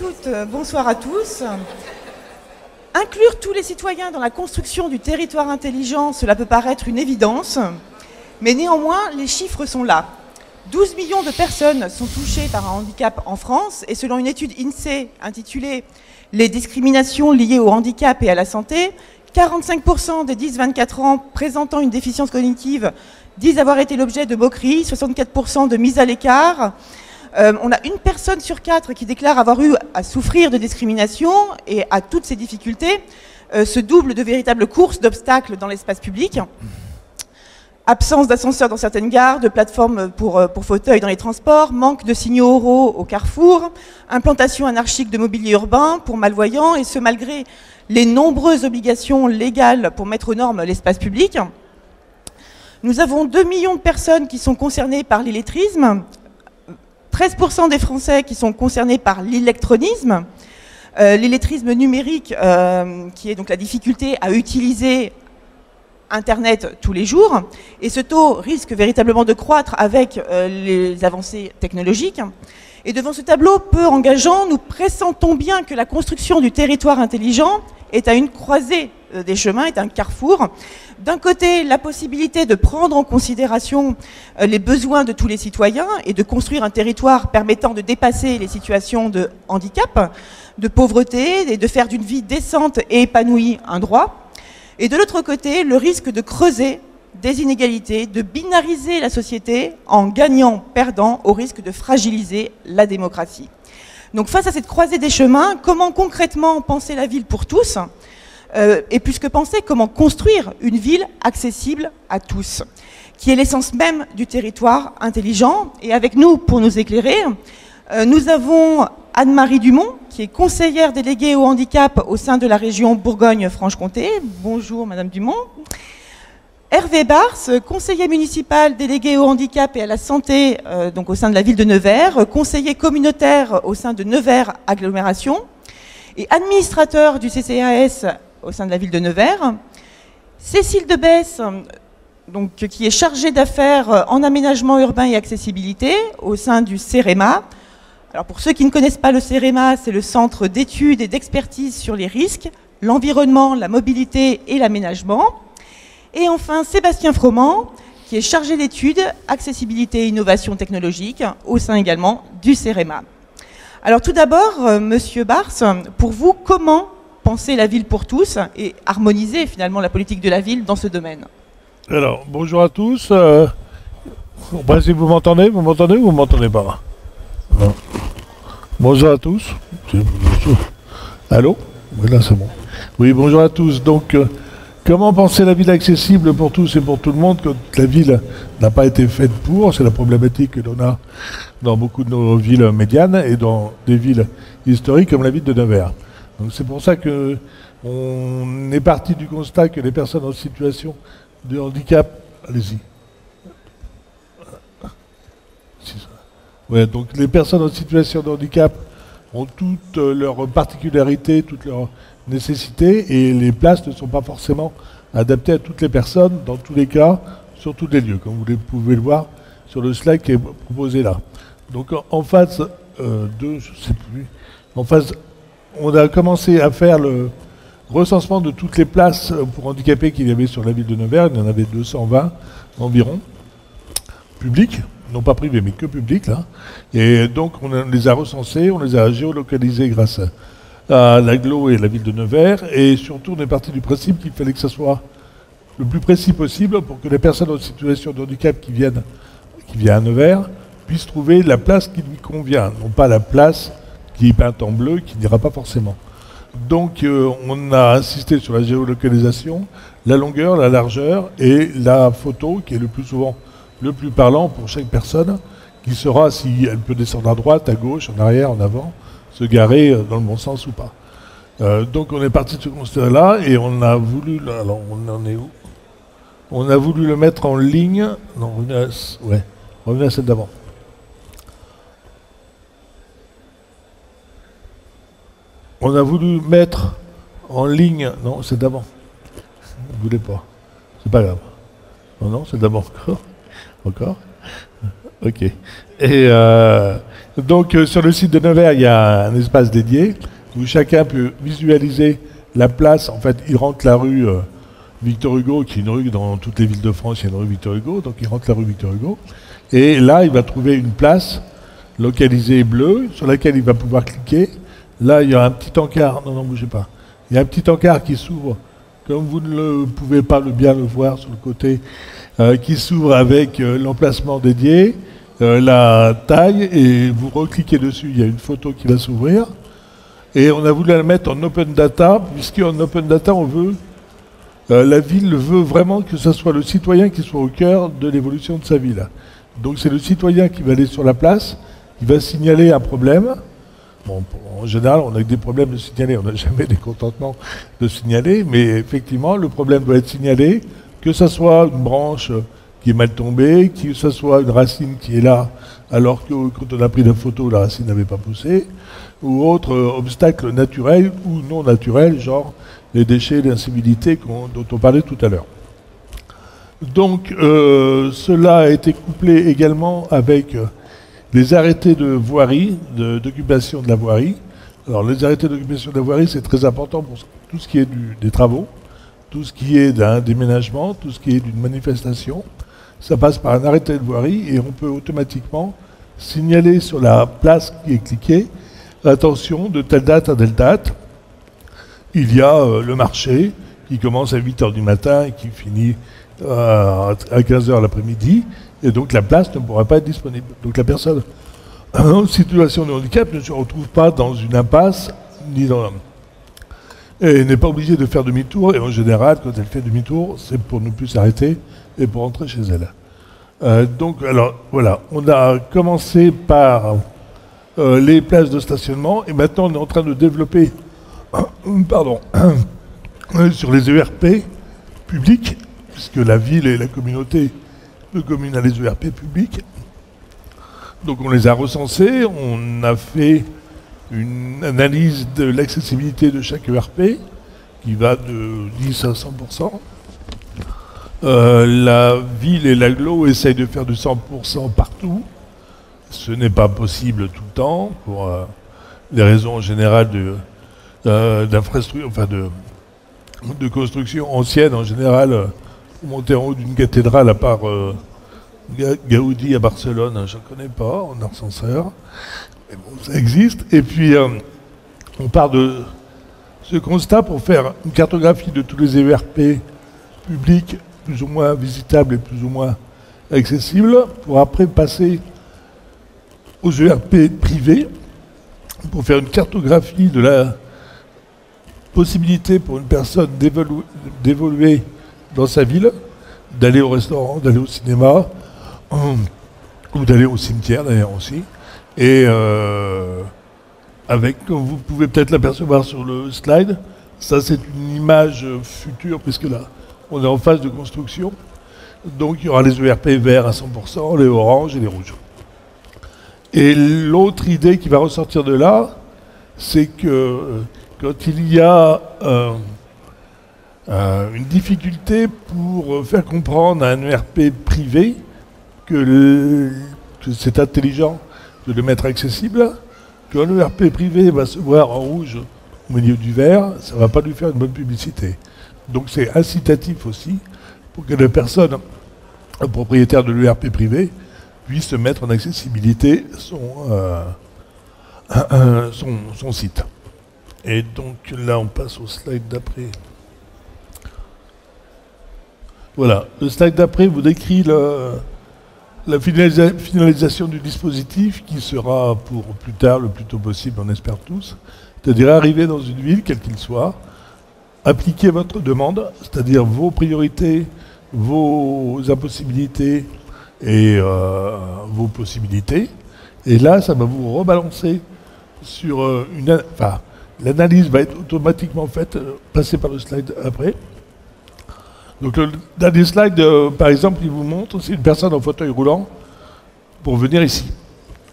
toutes, bonsoir à tous. Inclure tous les citoyens dans la construction du territoire intelligent, cela peut paraître une évidence, mais néanmoins, les chiffres sont là. 12 millions de personnes sont touchées par un handicap en France, et selon une étude INSEE intitulée « Les discriminations liées au handicap et à la santé », 45% des 10-24 ans présentant une déficience cognitive disent avoir été l'objet de moqueries, 64% de mise à l'écart. On a une personne sur 4 qui déclare avoir eu à souffrir de discrimination, et à toutes ces difficultés se double de véritables courses d'obstacles dans l'espace public. Absence d'ascenseurs dans certaines gares, de plateformes pour fauteuils dans les transports, manque de signaux oraux au carrefour, implantation anarchique de mobilier urbain pour malvoyants, et ce malgré les nombreuses obligations légales pour mettre aux normes l'espace public. Nous avons 2 millions de personnes qui sont concernées par l'illettrisme, 13% des Français qui sont concernés par l'illectronisme, l'illettrisme numérique qui est donc la difficulté à utiliser Internet tous les jours, et ce taux risque véritablement de croître avec les avancées technologiques. Et devant ce tableau peu engageant, nous pressentons bien que la construction du territoire intelligent est à une croisée des chemins, est un carrefour. D'un côté, la possibilité de prendre en considération les besoins de tous les citoyens et de construire un territoire permettant de dépasser les situations de handicap, de pauvreté, et de faire d'une vie décente et épanouie un droit. Et de l'autre côté, le risque de creuser des inégalités, de binariser la société en gagnant-perdant, au risque de fragiliser la démocratie. Donc face à cette croisée des chemins, comment concrètement penser la ville pour tous ? Et plus que penser, comment construire une ville accessible à tous, qui est l'essence même du territoire intelligent. Et avec nous, pour nous éclairer, nous avons Anne-Marie Dumont, qui est conseillère déléguée au handicap au sein de la région Bourgogne-Franche-Comté. Bonjour Madame Dumont. Hervé Bars, conseiller municipal délégué au handicap et à la santé donc au sein de la ville de Nevers, conseiller communautaire au sein de Nevers Agglomération et administrateur du CCAS au sein de la ville de Nevers. Cécile Debesse, donc, qui est chargée d'affaires en aménagement urbain et accessibilité au sein du CEREMA. Alors pour ceux qui ne connaissent pas le CEREMA, c'est le centre d'études et d'expertise sur les risques, l'environnement, la mobilité et l'aménagement. Et enfin, Sébastien Froment, qui est chargé d'études, accessibilité et innovation technologique, au sein également du CEREMA. Alors tout d'abord, Monsieur Bars, pour vous, comment penser la ville pour tous et harmoniser finalement la politique de la ville dans ce domaine? Alors, bonjour à tous. En principe, vous m'entendez ou vous m'entendez pas? Non. Bonjour à tous. Allô? Oui, là c'est bon. Oui, bonjour à tous. Donc, comment penser la ville accessible pour tous et pour tout le monde quand la ville n'a pas été faite pour? C'est la problématique que l'on a dans beaucoup de nos villes médianes et dans des villes historiques comme la ville de Nevers. Donc c'est pour ça que on est parti du constat que les personnes en situation de handicap... Allez-y. Ouais, donc les personnes en situation de handicap ont toutes leurs particularités, toutes leurs nécessités, et les places ne sont pas forcément adaptées à toutes les personnes, dans tous les cas, sur tous les lieux, comme vous pouvez le voir sur le slide qui est proposé là. Donc en phase 2, je sais plus, en phase, on a commencé à faire le recensement de toutes les places pour handicapés qu'il y avait sur la ville de Nevers. Il y en avait 220 environ, publics, non pas privés, mais que publics là. Et donc on les a recensés, on les a géolocalisés grâce à l'agglo et la ville de Nevers, et surtout on est parti du principe qu'il fallait que ça soit le plus précis possible pour que les personnes en situation de handicap qui viennent à Nevers puissent trouver la place qui lui convient, non pas la place qui est peinte en bleu, qui n'ira pas forcément. Donc on a insisté sur la géolocalisation, la longueur, la largeur et la photo, qui est le plus souvent le plus parlant pour chaque personne, qui sera si elle peut descendre à droite, à gauche, en arrière, en avant, se garer dans le bon sens ou pas. Donc on est parti de ce constat-là et on a voulu... Alors on en est où? On a voulu le mettre en ligne... Non, revenez à celle d'avant. On a voulu mettre en ligne... Non, c'est d'avant. Vous ne voulez pas. C'est pas grave. Non, c'est d'avant encore. Encore? Ok. Donc sur le site de Nevers, il y a un espace dédié où chacun peut visualiser la place. En fait, il rentre la rue Victor Hugo, qui est une rue dans toutes les villes de France, il y a une rue Victor Hugo, donc il rentre la rue Victor Hugo. Et là, il va trouver une place localisée bleue sur laquelle il va pouvoir cliquer. Là, il y a un petit encart. Non, non, bougez pas. Il y a un petit encart qui s'ouvre, comme vous ne pouvez pas bien le voir sur le côté, qui s'ouvre avec l'emplacement dédié, la taille, et vous recliquez dessus. Il y a une photo qui va s'ouvrir. Et on a voulu la mettre en open data, puisqu'en open data, on veut, la ville veut vraiment que ce soit le citoyen qui soit au cœur de l'évolution de sa ville. Donc c'est le citoyen qui va aller sur la place, qui va signaler un problème. Bon, en général, on a des problèmes de signaler, on n'a jamais des contentements de signaler, mais effectivement, le problème doit être signalé, que ce soit une branche qui est mal tombée, que ce soit une racine qui est là, alors que quand on a pris la photo, la racine n'avait pas poussé, ou autre obstacle naturel ou non naturel, genre les déchets, l'incivilité dont on parlait tout à l'heure. Donc, cela a été couplé également avec les arrêtés de voirie, d'occupation de la voirie. Alors, les arrêtés d'occupation de la voirie, c'est très important pour tout ce qui est des travaux, tout ce qui est d'un déménagement, tout ce qui est d'une manifestation. Ça passe par un arrêté de voirie et on peut automatiquement signaler sur la place qui est cliquée, attention, de telle date à telle date, il y a le marché qui commence à 8h du matin et qui finit à 15h l'après-midi, et donc la place ne pourra pas être disponible. Donc la personne en situation de handicap ne se retrouve pas dans une impasse, ni dans... et n'est pas obligée de faire demi-tour, et en général, quand elle fait demi-tour, c'est pour ne plus s'arrêter et pour rentrer chez elle. Donc, alors, voilà, on a commencé par les places de stationnement, et maintenant on est en train de développer pardon, sur les ERP publics, puisque la ville et la communauté de communes a les ERP publics. Donc on les a recensés, on a fait une analyse de l'accessibilité de chaque ERP, qui va de 10 à 100%. La ville et l'agglo essayent de faire du 100% partout. Ce n'est pas possible tout le temps, pour des raisons générales d'infrastructure, enfin de construction ancienne en général. Pour monter en haut d'une cathédrale, à part Gaudi à Barcelone, je ne connais pas, en ascenseur. Mais bon, ça existe. Et puis, on part de ce constat pour faire une cartographie de tous les ERP publics, plus ou moins visitables et plus ou moins accessibles, pour après passer aux ERP privés, pour faire une cartographie de la possibilité pour une personne d'évoluer dans sa ville, d'aller au restaurant, d'aller au cinéma, ou d'aller au cimetière d'ailleurs aussi. Et avec, comme vous pouvez peut-être l'apercevoir sur le slide, ça c'est une image future, puisque là, on est en phase de construction. Donc il y aura les ERP verts à 100%, les oranges et les rouges. Et l'autre idée qui va ressortir de là, c'est que quand il y a une difficulté pour faire comprendre à un ERP privé que c'est intelligent de le mettre accessible, quand l'ERP privé va se voir en rouge au milieu du vert, ça ne va pas lui faire une bonne publicité. Donc c'est incitatif aussi pour que la personne propriétaire de l'ERP privé puisse se mettre en accessibilité son site. Et donc là, on passe au slide d'après. Voilà, le slide d'après vous décrit la finalisation du dispositif qui sera pour plus tard, le plus tôt possible, on espère tous. C'est-à-dire arriver dans une ville, quelle qu'il soit, appliquer votre demande, c'est-à-dire vos priorités, vos impossibilités et vos possibilités. Et là, ça va vous rebalancer sur l'analyse va être automatiquement faite, passer par le slide après. Donc le dernier slide, par exemple, il vous montre c'est une personne en fauteuil roulant pour venir ici,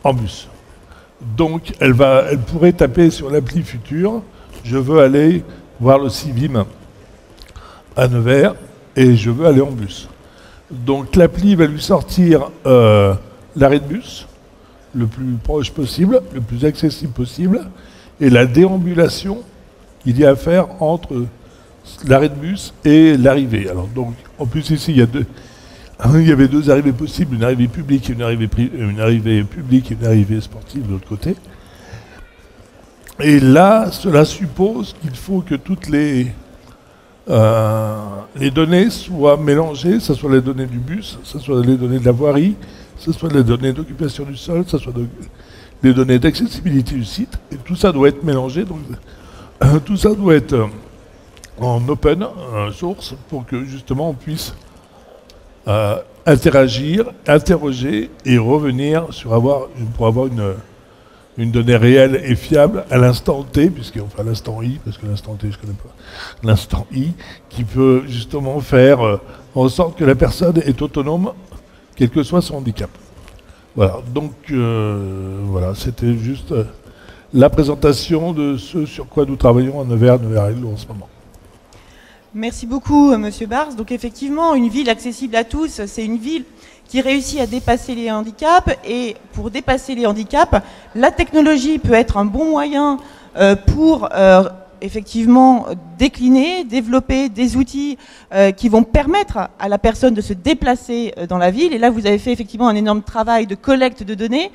en bus. Donc elle pourrait taper sur l'appli Futur, je veux aller voir le Civim à Nevers et je veux aller en bus. Donc l'appli va lui sortir l'arrêt de bus, le plus proche possible, le plus accessible possible, et la déambulation qu'il y a à faire entre l'arrêt de bus et l'arrivée. Alors donc, en plus ici, il y avait deux arrivées possibles, une arrivée publique et une arrivée publique et une arrivée sportive de l'autre côté. Et là, cela suppose qu'il faut que toutes les données soient mélangées, que ce soit les données du bus, que ce soit les données de la voirie, que ce soit les données d'occupation du sol, que ce soit les données d'accessibilité du site. Et tout ça doit être mélangé. Donc, tout ça doit être en open source pour que justement on puisse interagir, interroger et revenir pour avoir une donnée réelle et fiable à l'instant T, à l'instant I, parce que l'instant T je ne connais pas, l'instant I, qui peut justement faire en sorte que la personne est autonome, quel que soit son handicap. Voilà, donc voilà, c'était juste la présentation de ce sur quoi nous travaillons à Nevers-Hello en ce moment. Merci beaucoup, Monsieur Bars. Donc effectivement, une ville accessible à tous, c'est une ville qui réussit à dépasser les handicaps. Et pour dépasser les handicaps, la technologie peut être un bon moyen pour effectivement décliner, développer des outils qui vont permettre à la personne de se déplacer dans la ville. Et là, vous avez fait effectivement un énorme travail de collecte de données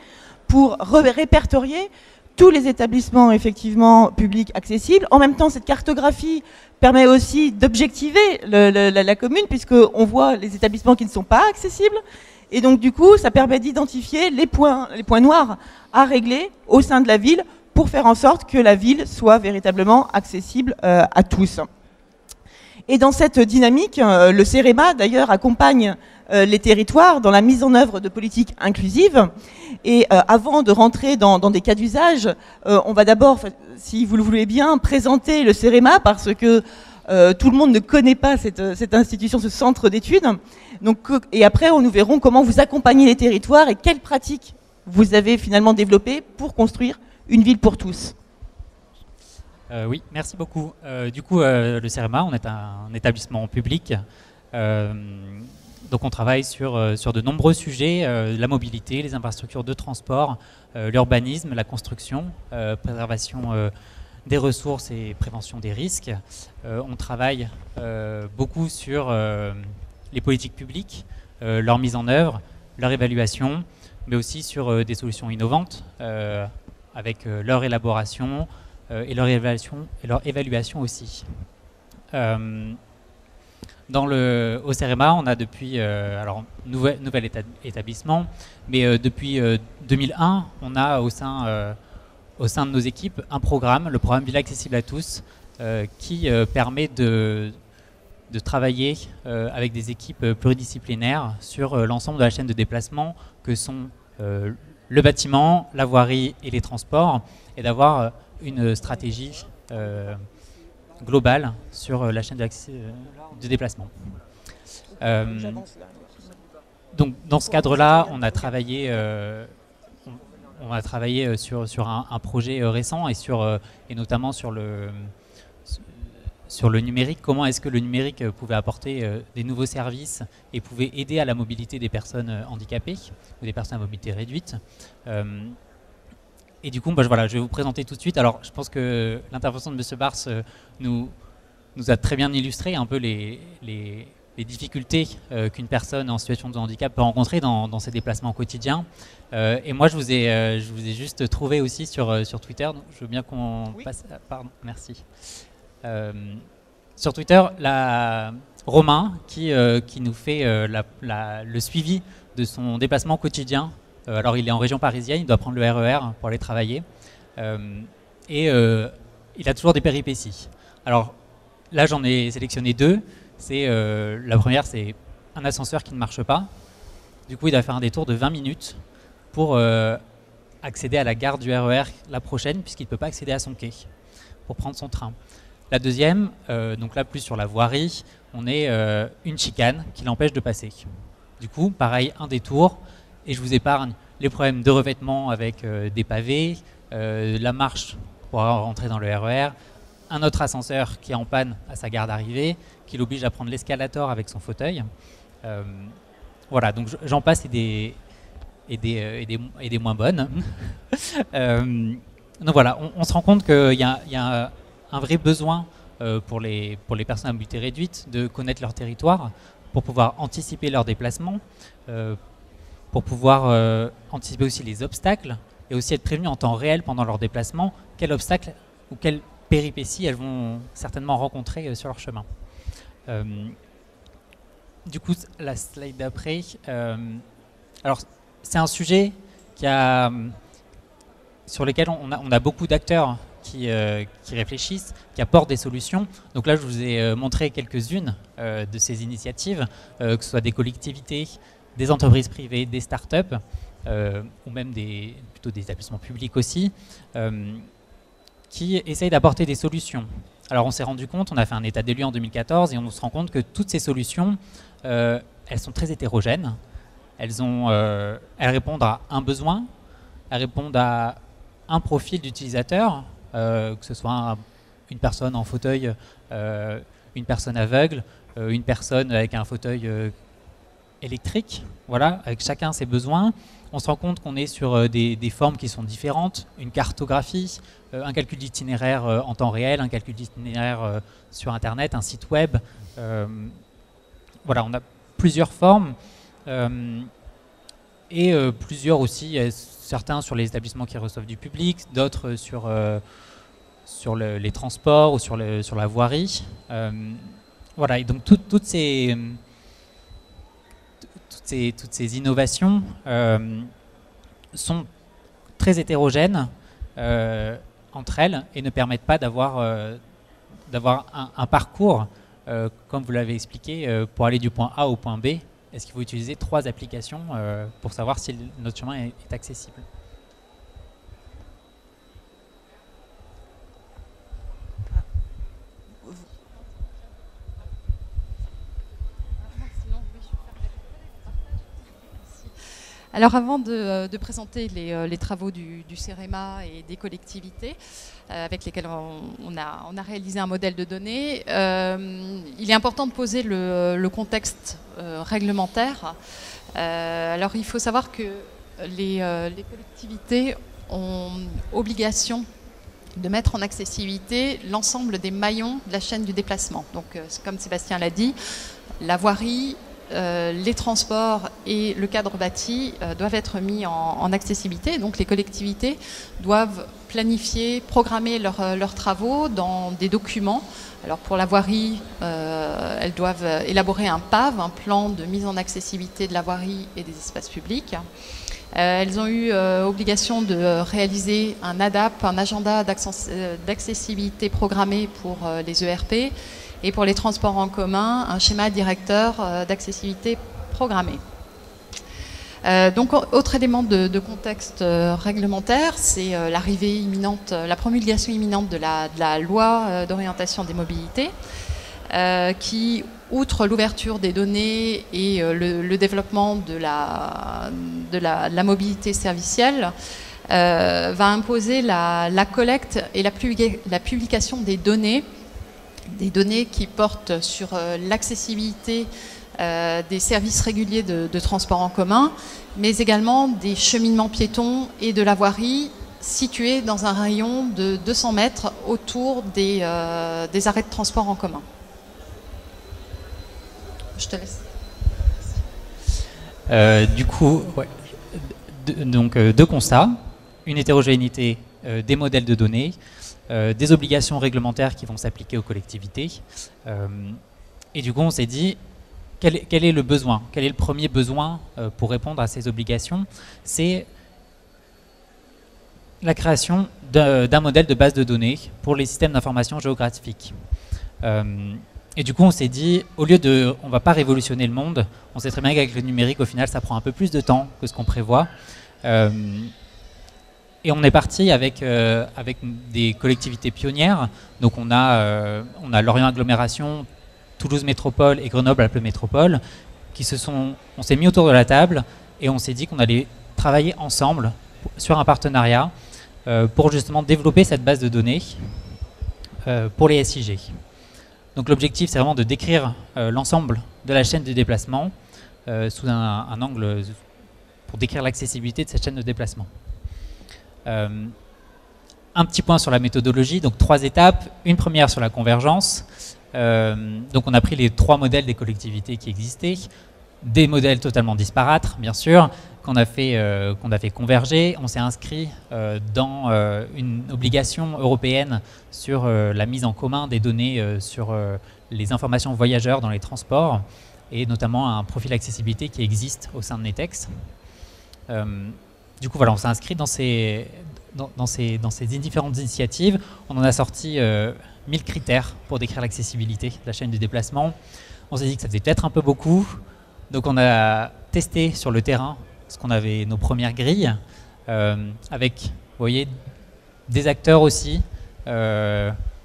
pour répertorier tous les établissements effectivement publics accessibles. En même temps, cette cartographie permet aussi d'objectiver la commune, puisqu'on voit les établissements qui ne sont pas accessibles. Et donc, du coup, ça permet d'identifier les points noirs à régler au sein de la ville pour faire en sorte que la ville soit véritablement accessible à tous. Et dans cette dynamique, le CEREMA, d'ailleurs, accompagne les territoires dans la mise en œuvre de politiques inclusives. Et avant de rentrer dans des cas d'usage, on va d'abord, si vous le voulez bien, présenter le CEREMA, parce que tout le monde ne connaît pas cette institution, ce centre d'études. Et après, nous verrons comment vous accompagnez les territoires et quelles pratiques vous avez finalement développées pour construire une ville pour tous. Oui, merci beaucoup. Du coup, le CEREMA, on est un établissement public. Donc on travaille sur de nombreux sujets, la mobilité, les infrastructures de transport, l'urbanisme, la construction, préservation des ressources et prévention des risques. On travaille beaucoup sur les politiques publiques, leur mise en œuvre, leur évaluation, mais aussi sur des solutions innovantes avec leur élaboration et leur évaluation aussi. Au CEREMA, on a depuis, nouvel établissement, mais depuis 2001, on a au sein de nos équipes un programme, le programme Ville accessible à tous, qui permet de travailler avec des équipes pluridisciplinaires sur l'ensemble de la chaîne de déplacement que sont le bâtiment, la voirie et les transports, et d'avoir une stratégie globale sur la chaîne de déplacement. Donc dans ce cadre-là, on a travaillé sur un projet récent et notamment sur le numérique. Comment est-ce que le numérique pouvait apporter des nouveaux services et pouvait aider à la mobilité des personnes handicapées ou des personnes à mobilité réduite. Et du coup, voilà, je vais vous présenter tout de suite. Alors, je pense que l'intervention de M. Bars nous a très bien illustré un peu les difficultés qu'une personne en situation de handicap peut rencontrer dans ses déplacements quotidiens. Et moi, je vous ai juste trouvé aussi sur Twitter. Donc, je veux bien qu'on passe... Pardon, merci. Sur Twitter, Romain qui nous fait le suivi de son déplacement quotidien. Alors il est en région parisienne, il doit prendre le RER pour aller travailler. Il a toujours des péripéties. Alors là, j'en ai sélectionné deux. La première, c'est un ascenseur qui ne marche pas. Du coup, il doit faire un détour de 20 minutes pour accéder à la gare du RER la prochaine, puisqu'il ne peut pas accéder à son quai pour prendre son train. La deuxième, donc là plus sur la voirie, on est une chicane qui l'empêche de passer. Du coup, pareil, un détour, et je vous épargne les problèmes de revêtement avec des pavés, la marche pour rentrer dans le RER, un autre ascenseur qui est en panne à sa gare d'arrivée, qui l'oblige à prendre l'escalator avec son fauteuil. Voilà, donc j'en passe, et des moins bonnes. Donc voilà, on se rend compte qu'il y a un vrai besoin pour les personnes à mobilité réduite de connaître leur territoire pour pouvoir anticiper leurs déplacements, pour pouvoir anticiper aussi les obstacles et aussi être prévenus en temps réel pendant leur déplacement, quels obstacles ou quelles péripéties elles vont certainement rencontrer sur leur chemin. Du coup, la slide d'après. Alors, c'est un sujet sur lequel on a beaucoup d'acteurs qui réfléchissent, qui apportent des solutions. Donc là, je vous ai montré quelques-unes de ces initiatives, que ce soit des collectivités, des entreprises privées, des startups, ou même plutôt des établissements publics aussi, qui essayent d'apporter des solutions. Alors on s'est rendu compte, on a fait un état des lieux en 2014 et on se rend compte que toutes ces solutions, elles sont très hétérogènes. Elles répondent à un besoin, elles répondent à un profil d'utilisateur, que ce soit une personne en fauteuil, une personne aveugle, une personne avec un fauteuil électrique, voilà, avec chacun ses besoins. On se rend compte qu'on est sur des formes qui sont différentes, une cartographie, un calcul d'itinéraire en temps réel, un calcul d'itinéraire sur Internet, un site web. Voilà, on a plusieurs formes et plusieurs aussi, certains sur les établissements qui reçoivent du public, d'autres sur les transports ou sur la voirie. Voilà, et donc toutes ces innovations sont très hétérogènes entre elles et ne permettent pas d'avoir un parcours, comme vous l'avez expliqué, pour aller du point A au point B. Est-ce qu'il faut utiliser 3 applications pour savoir si notre chemin est accessible? Alors avant de présenter les travaux du CEREMA et des collectivités avec lesquelles on a réalisé un modèle de données, il est important de poser le contexte réglementaire. Alors il faut savoir que les collectivités ont obligation de mettre en accessibilité l'ensemble des maillons de la chaîne du déplacement. Donc comme Sébastien l'a dit, la voirie, les transports et le cadre bâti doivent être mis en accessibilité. Donc les collectivités doivent planifier, programmer leurs travaux dans des documents. Alors pour la voirie, elles doivent élaborer un PAV, un plan de mise en accessibilité de la voirie et des espaces publics. Elles ont eu obligation de réaliser un ADAP, un agenda d'accessibilité programmé pour les ERP. Et pour les transports en commun, un schéma directeur d'accessibilité programmé. Donc, autre élément de contexte réglementaire, c'est l'arrivée imminente, la promulgation imminente de la loi d'orientation des mobilités, qui, outre l'ouverture des données et le développement de la mobilité servicielle, va imposer la collecte et la publication des données qui portent sur l'accessibilité des services réguliers de transport en commun, mais également des cheminements piétons et de la voirie situés dans un rayon de 200 mètres autour des arrêts de transport en commun. Je te laisse. Du coup, ouais. Donc deux constats, une hétérogénéité des modèles de données, des obligations réglementaires qui vont s'appliquer aux collectivités. Et du coup, on s'est dit, quel est le besoin? Quel est le premier besoin pour répondre à ces obligations? C'est la création d'un modèle de base de données pour les systèmes d'information géographique. Et du coup, on s'est dit, au lieu de... On ne va pas révolutionner le monde, on sait très bien qu'avec le numérique, au final, ça prend un peu plus de temps que ce qu'on prévoit. Et on est parti avec des collectivités pionnières. Donc on a Lorient Agglomération, Toulouse Métropole et Grenoble Alpes Métropole on s'est mis autour de la table et on s'est dit qu'on allait travailler ensemble sur un partenariat pour justement développer cette base de données pour les SIG. Donc l'objectif, c'est vraiment de décrire l'ensemble de la chaîne du déplacement sous un angle pour décrire l'accessibilité de cette chaîne de déplacement. Un petit point sur la méthodologie, donc 3 étapes. Une première sur la convergence. Donc on a pris les 3 modèles des collectivités qui existaient, des modèles totalement disparates, bien sûr, qu'on a fait converger. On s'est inscrit dans une obligation européenne sur la mise en commun des données sur les informations voyageurs dans les transports, et notamment un profil accessibilité qui existe au sein de Netex. Du coup, voilà, on s'est inscrit dans ces différentes initiatives. On en a sorti 1000 critères pour décrire l'accessibilité de la chaîne du déplacement. On s'est dit que ça faisait peut-être un peu beaucoup, donc on a testé sur le terrain, parce qu'on avait nos premières grilles, avec, vous voyez, des acteurs aussi,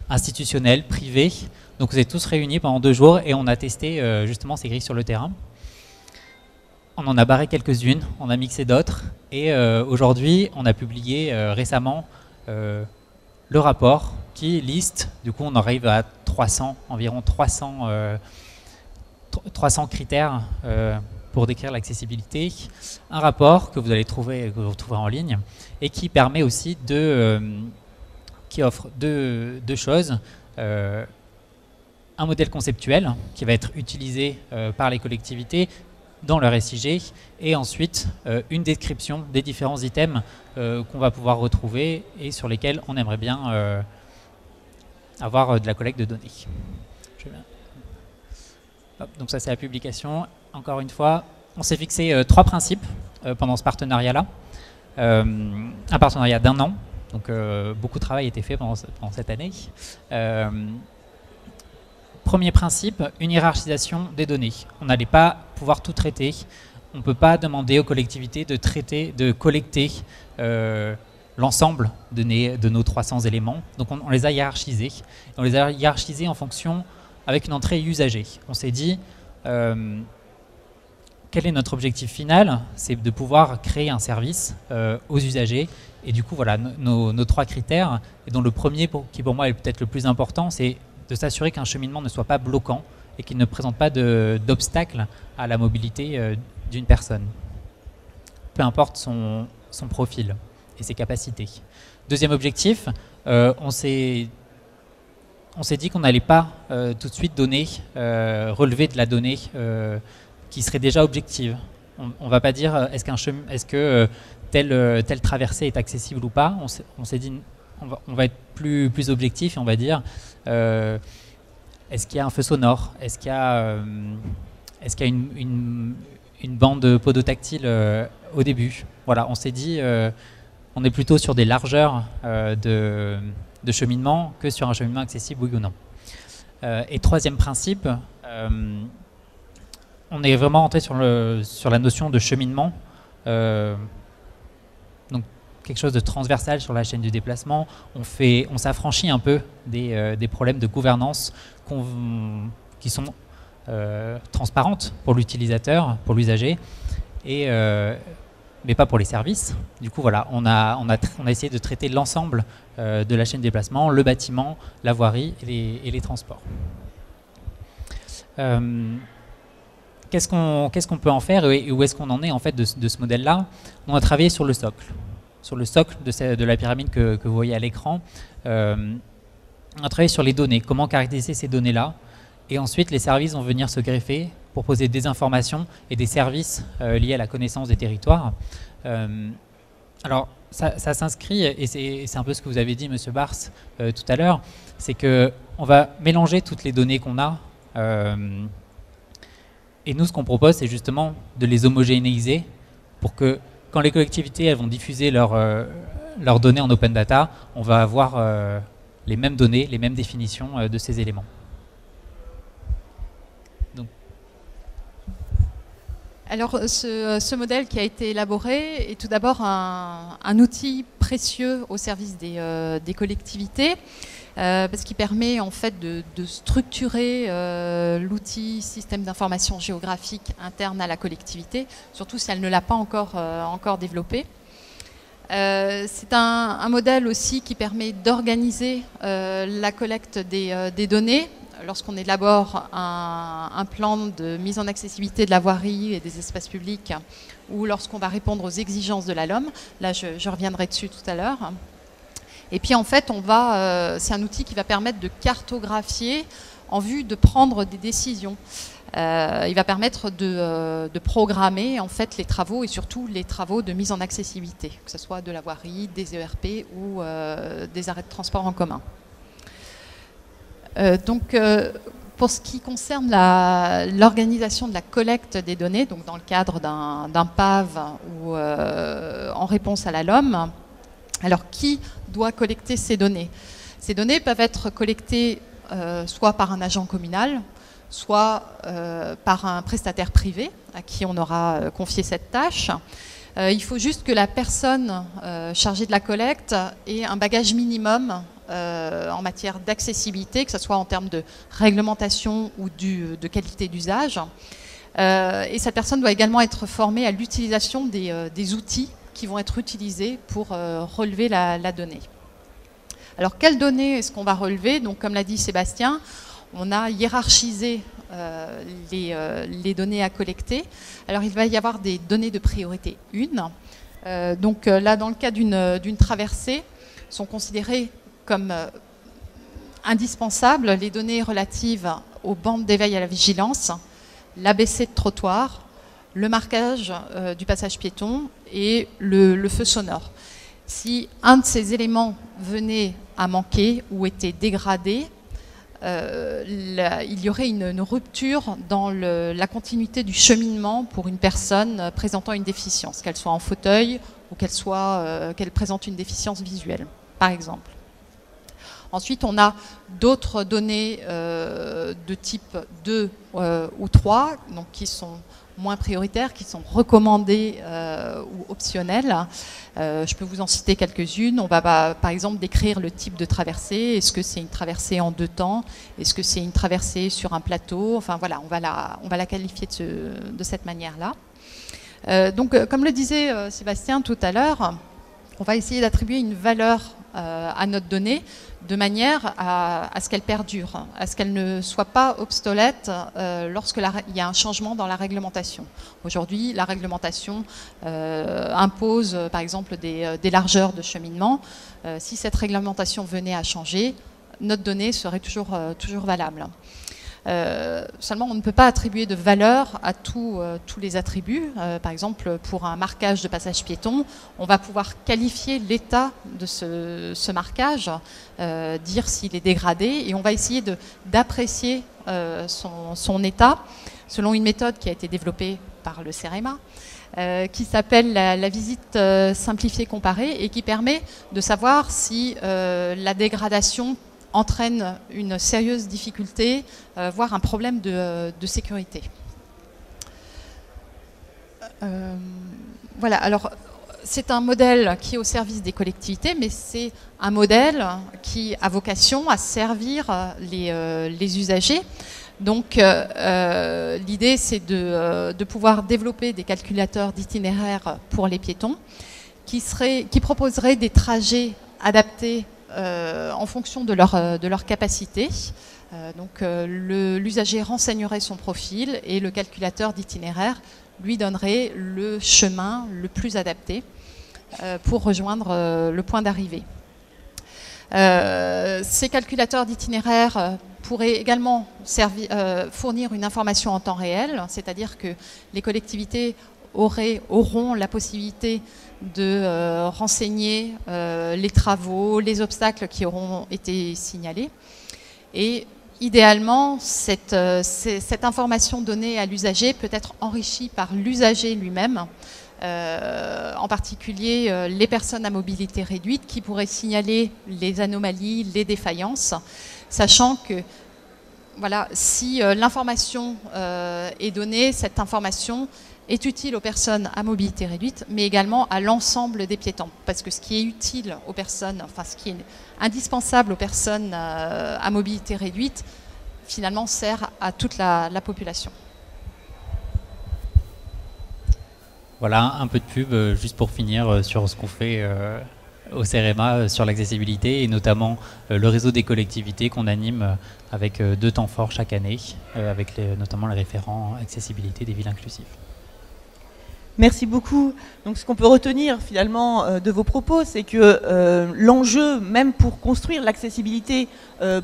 institutionnels, privés. Donc on s'est tous réunis pendant 2 jours et on a testé justement ces grilles sur le terrain. On en a barré quelques-unes, on a mixé d'autres, et aujourd'hui on a publié récemment le rapport qui liste, du coup on arrive à 300, environ 300 critères pour décrire l'accessibilité. Un rapport que vous allez trouver, que vous trouverez en ligne, et qui permet aussi qui offre deux choses. Un modèle conceptuel qui va être utilisé par les collectivités dans leur SIG, et ensuite une description des différents items qu'on va pouvoir retrouver et sur lesquels on aimerait bien avoir de la collecte de données. Hop, donc ça c'est la publication. Encore une fois, on s'est fixé 3 principes pendant ce partenariat-là. Un partenariat d'1 an, donc beaucoup de travail a été fait pendant cette année. Premier principe, une hiérarchisation des données. On n'allait pas pouvoir tout traiter. On ne peut pas demander aux collectivités de collecter l'ensemble de nos 300 éléments. Donc on les a hiérarchisés. On les a hiérarchisés en fonction, avec une entrée usagée. On s'est dit, quel est notre objectif final? C'est de pouvoir créer un service aux usagers. Et du coup, voilà, nos 3 critères, et dont le premier, qui pour moi est peut-être le plus important, c'est de s'assurer qu'un cheminement ne soit pas bloquant et qu'il ne présente pas d'obstacle à la mobilité d'une personne, peu importe son profil et ses capacités. Deuxième objectif, on s'est dit qu'on n'allait pas tout de suite relever de la donnée qui serait déjà objective. On ne va pas dire est-ce que telle traversée est accessible ou pas. On s'est dit on va être plus objectif et on va dire est-ce qu'il y a un feu sonore, est-ce qu'il y a une bande podotactile au début. Voilà, on s'est dit on est plutôt sur des largeurs de cheminement que sur un cheminement accessible, oui ou non. Et troisième principe, on est vraiment rentré sur la notion de cheminement, donc quelque chose de transversal sur la chaîne du déplacement. On s'affranchit un peu des problèmes de gouvernance qui sont transparentes pour l'utilisateur, pour l'usager, mais pas pour les services. Du coup, voilà, on a essayé de traiter l'ensemble de la chaîne de déplacement, le bâtiment, la voirie et les transports. Qu'est-ce qu'on peut en faire et où est-ce qu'on en est en fait de ce modèle-là? On a travaillé sur le socle de la pyramide que vous voyez à l'écran. On a travaillé sur les données, comment caractériser ces données-là, et ensuite les services vont venir se greffer pour poser des informations et des services liés à la connaissance des territoires. Alors ça s'inscrit, et c'est un peu ce que vous avez dit, Monsieur Bars, tout à l'heure, c'est qu'on va mélanger toutes les données qu'on a, et nous ce qu'on propose c'est justement de les homogénéiser pour que quand les collectivités elles vont diffuser leurs données en open data, on va avoir les mêmes données, les mêmes définitions de ces éléments. Donc. Alors ce modèle qui a été élaboré est tout d'abord un outil précieux au service des collectivités, parce qu'il permet en fait de structurer l'outil système d'information géographique interne à la collectivité, surtout si elle ne l'a pas encore développé. C'est un modèle aussi qui permet d'organiser la collecte des données lorsqu'on élabore un plan de mise en accessibilité de la voirie et des espaces publics, ou lorsqu'on va répondre aux exigences de la LOM. Là, je reviendrai dessus tout à l'heure. Et puis en fait, c'est un outil qui va permettre de cartographier en vue de prendre des décisions. Il va permettre de programmer en fait les travaux et surtout les travaux de mise en accessibilité, que ce soit de la voirie, des ERP ou des arrêts de transport en commun. Pour ce qui concerne l'organisation de la collecte des données, donc dans le cadre d'un PAV ou en réponse à la LOM, alors qui doit collecter ces données? Ces données peuvent être collectées soit par un agent communal, soit par un prestataire privé à qui on aura confié cette tâche. Il faut juste que la personne chargée de la collecte ait un bagage minimum en matière d'accessibilité, que ce soit en termes de réglementation ou de qualité d'usage. Et cette personne doit également être formée à l'utilisation des outils qui vont être utilisés pour relever la donnée. Alors, quelles données est-ce qu'on va relever? Donc, comme l'a dit Sébastien, on a hiérarchisé les données à collecter. Alors, il va y avoir des données de priorité 1. Donc là, dans le cas d'une traversée, sont considérées comme indispensables les données relatives aux bandes d'éveil à la vigilance, l'ABC de trottoir, le marquage du passage piéton et le feu sonore. Si un de ces éléments venait à manquer ou était dégradé, il y aurait une rupture dans la continuité du cheminement pour une personne présentant une déficience, qu'elle soit en fauteuil ou qu'elle présente une déficience visuelle, par exemple. Ensuite, on a d'autres données de type 2 ou 3, donc qui sont moins prioritaires, qui sont recommandées ou optionnelles. Je peux vous en citer quelques-unes. On va par exemple décrire le type de traversée. Est-ce que c'est une traversée en 2 temps? Est-ce que c'est une traversée sur un plateau? Enfin voilà, on va la qualifier de cette manière-là. Donc comme le disait Sébastien tout à l'heure, on va essayer d'attribuer une valeur à notre donnée de manière à ce qu'elle perdure, à ce qu'elle ne soit pas obsolète lorsqu'il y a un changement dans la réglementation. Aujourd'hui, la réglementation impose par exemple des largeurs de cheminement. Si cette réglementation venait à changer, notre donnée serait toujours valable. Seulement, on ne peut pas attribuer de valeur à tous les attributs. Par exemple, pour un marquage de passage piéton, on va pouvoir qualifier l'état de ce marquage, dire s'il est dégradé, et on va essayer d'apprécier son état selon une méthode qui a été développée par le CEREMA, qui s'appelle la visite simplifiée comparée et qui permet de savoir si la dégradation entraîne une sérieuse difficulté, voire un problème de sécurité. Voilà, alors c'est un modèle qui est au service des collectivités, mais c'est un modèle qui a vocation à servir les usagers. Donc l'idée, c'est de pouvoir développer des calculateurs d'itinéraires pour les piétons qui proposeraient des trajets adaptés en fonction de leur capacité. Donc l'usager renseignerait son profil et le calculateur d'itinéraire lui donnerait le chemin le plus adapté pour rejoindre le point d'arrivée. Ces calculateurs d'itinéraire pourraient également fournir une information en temps réel, c'est-à-dire que les collectivités auront la possibilité de renseigner les travaux, les obstacles qui auront été signalés. Et idéalement, cette information donnée à l'usager peut être enrichie par l'usager lui-même, en particulier les personnes à mobilité réduite qui pourraient signaler les anomalies, les défaillances, sachant que voilà, si l'information est donnée, cette information est utile aux personnes à mobilité réduite, mais également à l'ensemble des piétons. Parce que ce qui est utile aux personnes, enfin ce qui est indispensable aux personnes à mobilité réduite, finalement sert à toute la population. Voilà, un peu de pub, juste pour finir sur ce qu'on fait au CEREMA sur l'accessibilité et notamment le réseau des collectivités qu'on anime avec 2 temps forts chaque année, avec notamment les référents accessibilité des villes inclusives. Merci beaucoup. Donc ce qu'on peut retenir finalement de vos propos, c'est que l'enjeu, même pour construire l'accessibilité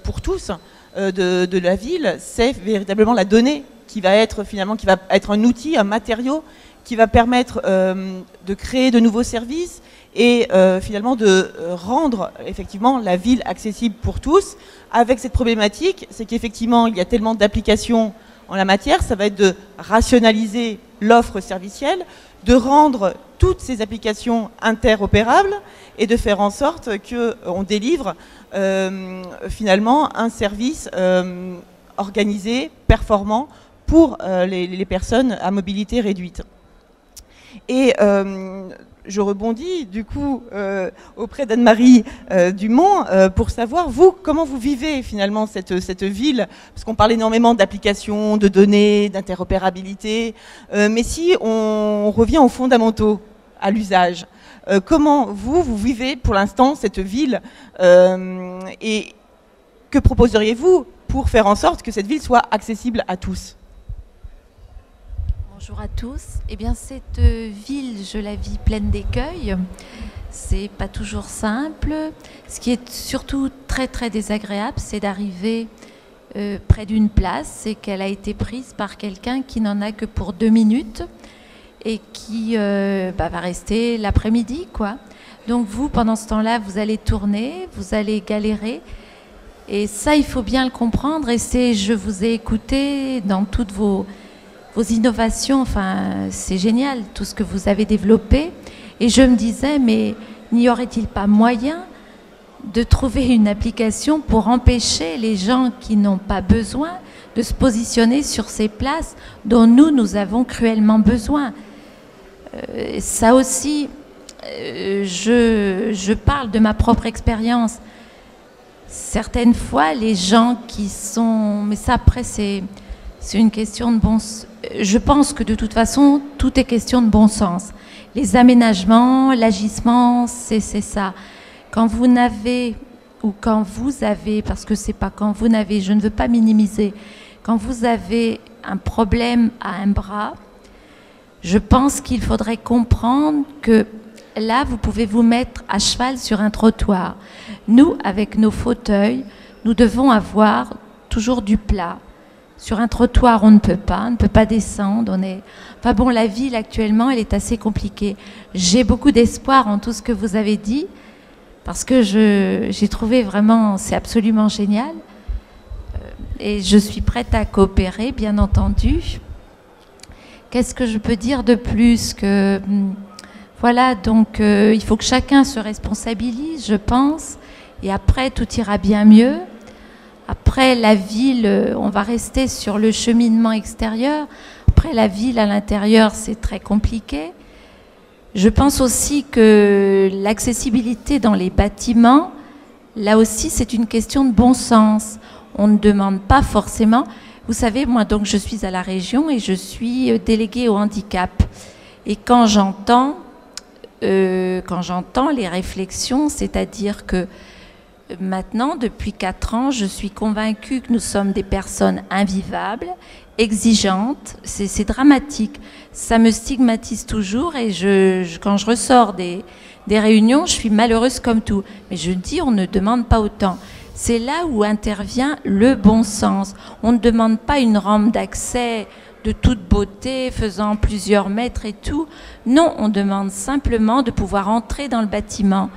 pour tous de la ville, c'est véritablement la donnée qui va être finalement un outil, un matériau qui va permettre de créer de nouveaux services et finalement de rendre effectivement la ville accessible pour tous. Avec cette problématique, c'est qu'effectivement il y a tellement d'applications en la matière, ça va être de rationaliser l'offre servicielle, de rendre toutes ces applications interopérables et de faire en sorte qu'on délivre finalement un service organisé, performant pour les personnes à mobilité réduite. Et je rebondis du coup auprès d'Anne-Marie Dumont pour savoir, vous, comment vous vivez finalement cette ville, parce qu'on parle énormément d'applications, de données, d'interopérabilité, mais si on revient aux fondamentaux, à l'usage, comment vous vivez pour l'instant cette ville et que proposeriez-vous pour faire en sorte que cette ville soit accessible à tous ? Bonjour à tous. Eh bien, cette ville, je la vis pleine d'écueils. C'est pas toujours simple. Ce qui est surtout très très désagréable, c'est d'arriver près d'une place, c'est qu'elle a été prise par quelqu'un qui n'en a que pour 2 minutes et qui va rester l'après-midi, quoi. Donc vous, pendant ce temps-là, vous allez tourner, vous allez galérer. Et ça, il faut bien le comprendre. Et je vous ai écouté dans toutes vos innovations, enfin, c'est génial tout ce que vous avez développé. Et je me disais, mais n'y aurait-il pas moyen de trouver une application pour empêcher les gens qui n'ont pas besoin de se positionner sur ces places dont nous avons cruellement besoin. Ça aussi, je parle de ma propre expérience. Certaines fois, les gens qui sont... Mais ça, après, c'est une question de bon sens. Je pense que de toute façon, tout est question de bon sens. Les aménagements, l'agissement, c'est ça. Quand vous n'avez, ou quand vous avez, parce que c'est pas quand vous n'avez, je ne veux pas minimiser, quand vous avez un problème à un bras, je pense qu'il faudrait comprendre que là, vous pouvez vous mettre à cheval sur un trottoir. Nous, avec nos fauteuils, nous devons avoir toujours du plat. Sur un trottoir, on ne peut pas descendre. Enfin bon, la ville actuellement, elle est assez compliquée. J'ai beaucoup d'espoir en tout ce que vous avez dit, parce que j'ai trouvé vraiment, c'est absolument génial. Et je suis prête à coopérer, bien entendu. Qu'est-ce que je peux dire de plus que... Voilà, donc il faut que chacun se responsabilise, je pense, et après, tout ira bien mieux. Après, la ville, on va rester sur le cheminement extérieur. Après, la ville à l'intérieur, c'est très compliqué. Je pense aussi que l'accessibilité dans les bâtiments, là aussi, c'est une question de bon sens. On ne demande pas forcément... Vous savez, moi, donc, je suis à la région et je suis déléguée au handicap. Et quand j'entends les réflexions, c'est-à-dire que maintenant, depuis 4 ans, je suis convaincue que nous sommes des personnes invivables, exigeantes. C'est dramatique. Ça me stigmatise toujours et quand je ressors des réunions, je suis malheureuse comme tout. Mais je dis, on ne demande pas autant. C'est là où intervient le bon sens. On ne demande pas une rampe d'accès de toute beauté, faisant plusieurs mètres et tout. Non, on demande simplement de pouvoir entrer dans le bâtiment,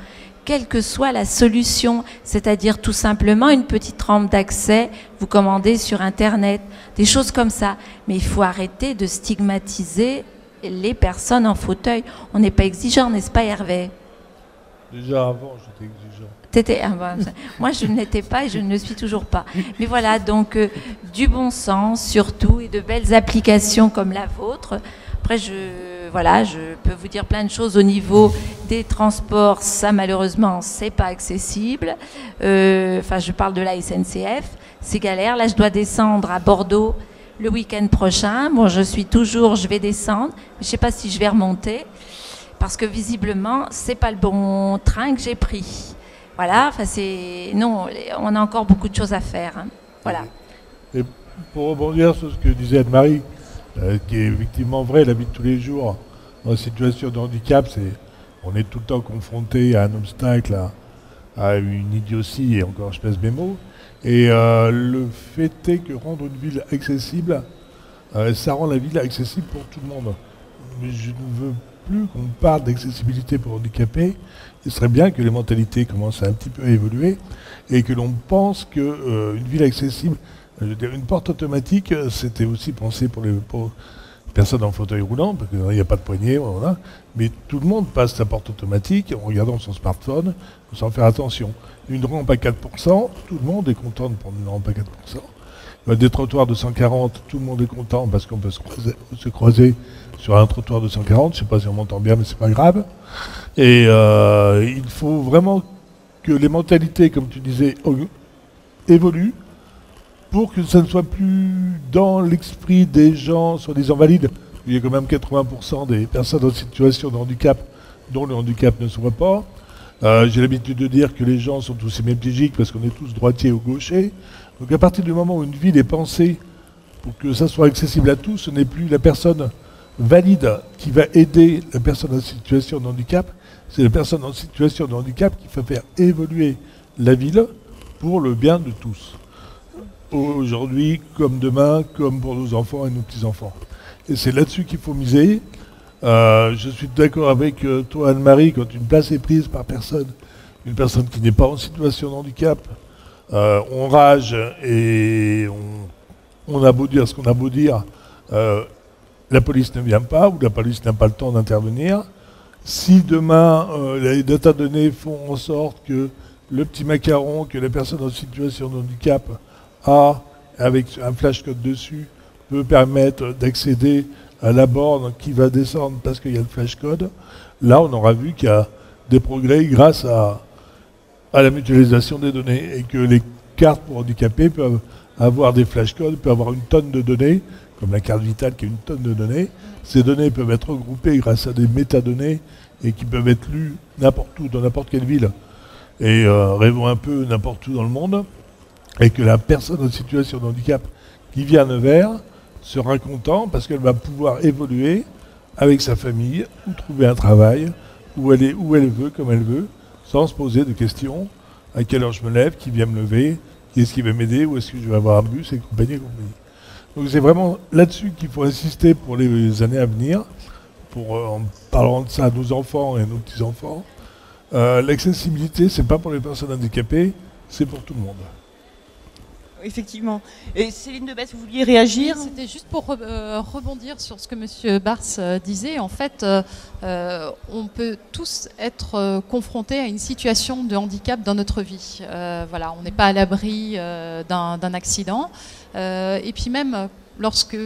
quelle que soit la solution, c'est-à-dire tout simplement une petite rampe d'accès, vous commandez sur Internet, des choses comme ça. Mais il faut arrêter de stigmatiser les personnes en fauteuil. On n'est pas exigeant, n'est-ce pas, Hervé? Déjà avant, j'étais exigeant. Moi, je ne l'étais pas et je ne le suis toujours pas. Mais voilà, donc du bon sens surtout et de belles applications comme la vôtre. Après, je peux vous dire plein de choses au niveau des transports. Ça, malheureusement, c'est pas accessible. Je parle de la SNCF. C'est galère. Là, je dois descendre à Bordeaux le week-end prochain. Bon, je vais descendre. Je ne sais pas si je vais remonter. parce que visiblement, c'est pas le bon train que j'ai pris. Voilà, enfin non, on a encore beaucoup de choses à faire. Hein. Voilà. Et pour rebondir sur ce que disait Anne-Marie, qui est effectivement vrai, la vie de tous les jours, en situation de handicap, on est tout le temps confronté à un obstacle, à une idiotie, et encore je pèse mes mots. Et le fait est que rendre une ville accessible, ça rend la ville accessible pour tout le monde. Mais je ne veux plus qu'on parle d'accessibilité pour handicapés. Il serait bien que les mentalités commencent un petit peu à évoluer et que l'on pense qu'une ville accessible, je veux dire, une porte automatique, c'était aussi pensé pour les personnes en fauteuil roulant, parce qu'il n'y a pas de poignée, voilà. Mais tout le monde passe sa porte automatique en regardant son smartphone, sans faire attention. Une rampe à 4%, tout le monde est content de prendre une rampe à 4%. Des trottoirs de 140, tout le monde est content parce qu'on peut se croiser sur un trottoir de 140. Je ne sais pas si on m'entend bien, mais c'est pas grave. Et il faut vraiment que les mentalités, comme tu disais, évoluent pour que ça ne soit plus dans l'esprit des gens, soi-disant valides. Il y a quand même 80% des personnes en situation de handicap dont le handicap ne se voit pas. J'ai l'habitude de dire que les gens sont tous hémiplégiques parce qu'on est tous droitiers ou gauchers. Donc à partir du moment où une ville est pensée pour que ça soit accessible à tous, ce n'est plus la personne valide qui va aider la personne en situation de handicap, c'est la personne en situation de handicap qui va faire évoluer la ville pour le bien de tous. Aujourd'hui, comme demain, comme pour nos enfants et nos petits-enfants. Et c'est là-dessus qu'il faut miser. Je suis d'accord avec toi, Anne-Marie, quand une place est prise par une personne qui n'est pas en situation de handicap, on rage et on a beau dire ce qu'on a beau dire, la police ne vient pas ou la police n'a pas le temps d'intervenir. Si demain, les datadonnées font en sorte que le petit macaron que la personne en situation de handicap a, avec un flashcode dessus, peut permettre d'accéder à la borne qui va descendre parce qu'il y a le flashcode, là on aura vu qu'il y a des progrès grâce à la mutualisation des données et que les cartes pour handicapés peuvent avoir des flashcodes, peuvent avoir une tonne de données, comme la carte vitale qui a une tonne de données. Ces données peuvent être regroupées grâce à des métadonnées et qui peuvent être lues n'importe où, dans n'importe quelle ville, et rêvons un peu n'importe où dans le monde, et que la personne en situation de handicap qui vient à Nevers sera content parce qu'elle va pouvoir évoluer avec sa famille ou trouver un travail où elle veut, comme elle veut, sans se poser de questions. À quelle heure je me lève, qui vient me lever, qui est-ce qui va m'aider, où est-ce que je vais avoir un bus, et compagnie, et compagnie. Donc c'est vraiment là-dessus qu'il faut insister pour les années à venir, en parlant de ça à nos enfants et à nos petits-enfants. L'accessibilité, c'est pas pour les personnes handicapées, c'est pour tout le monde. Effectivement. Et Céline Debesse, vous vouliez réagir? Oui, c'était juste pour rebondir sur ce que M. Bars disait. En fait, on peut tous être confrontés à une situation de handicap dans notre vie. Voilà, on n'est pas à l'abri d'un accident. Et puis même lorsque,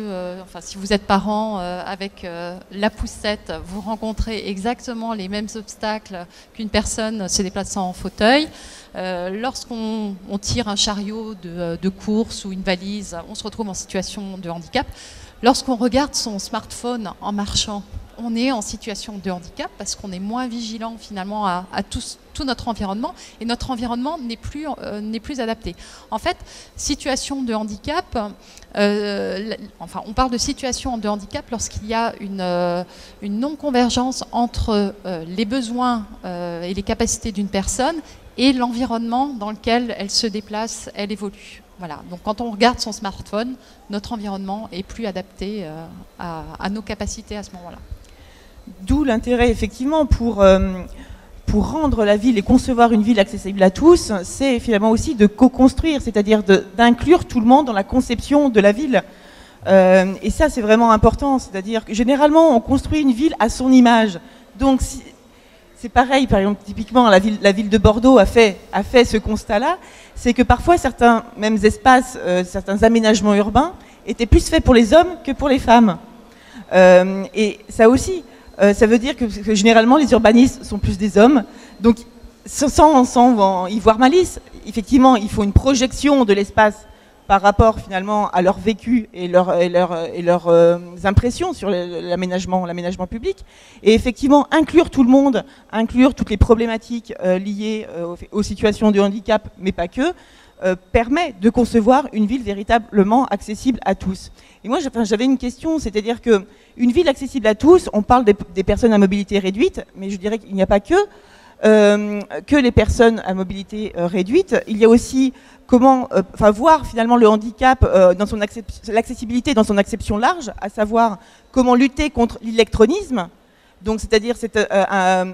si vous êtes parent avec la poussette, vous rencontrez exactement les mêmes obstacles qu'une personne se déplaçant en fauteuil. Lorsqu'on tire un chariot de course ou une valise, on se retrouve en situation de handicap. Lorsqu'on regarde son smartphone en marchant, on est en situation de handicap parce qu'on est moins vigilant finalement à tout notre environnement et notre environnement n'est plus adapté. En fait, situation de handicap, on parle de situation de handicap lorsqu'il y a une non-convergence entre les besoins et les capacités d'une personne et l'environnement dans lequel elle se déplace, elle évolue. Voilà. Donc quand on regarde son smartphone, notre environnement est plus adapté à nos capacités à ce moment-là. D'où l'intérêt effectivement pour rendre la ville et concevoir une ville accessible à tous, c'est finalement aussi de co-construire, c'est-à-dire d'inclure tout le monde dans la conception de la ville. Et ça c'est vraiment important, c'est-à-dire que généralement on construit une ville à son image. Donc c'est pareil, par exemple, typiquement, la ville de Bordeaux a fait ce constat-là, c'est que parfois, certains mêmes espaces, certains aménagements urbains étaient plus faits pour les hommes que pour les femmes. Et ça aussi, ça veut dire que généralement, les urbanistes sont plus des hommes. Donc, sans y voir malice, effectivement, il faut une projection de l'espace par rapport finalement à leur vécu et leurs impressions sur l'aménagement public. Et effectivement, inclure tout le monde, inclure toutes les problématiques liées aux situations de handicap, mais pas que, permet de concevoir une ville véritablement accessible à tous. Et moi, j'avais une question, c'est-à-dire qu'une ville accessible à tous, on parle des personnes à mobilité réduite, mais je dirais qu'il n'y a pas que les personnes à mobilité réduite. Il y a aussi comment voir finalement le handicap dans l'accessibilité dans son acception large, à savoir comment lutter contre l'électronisme, donc c'est-à-dire cette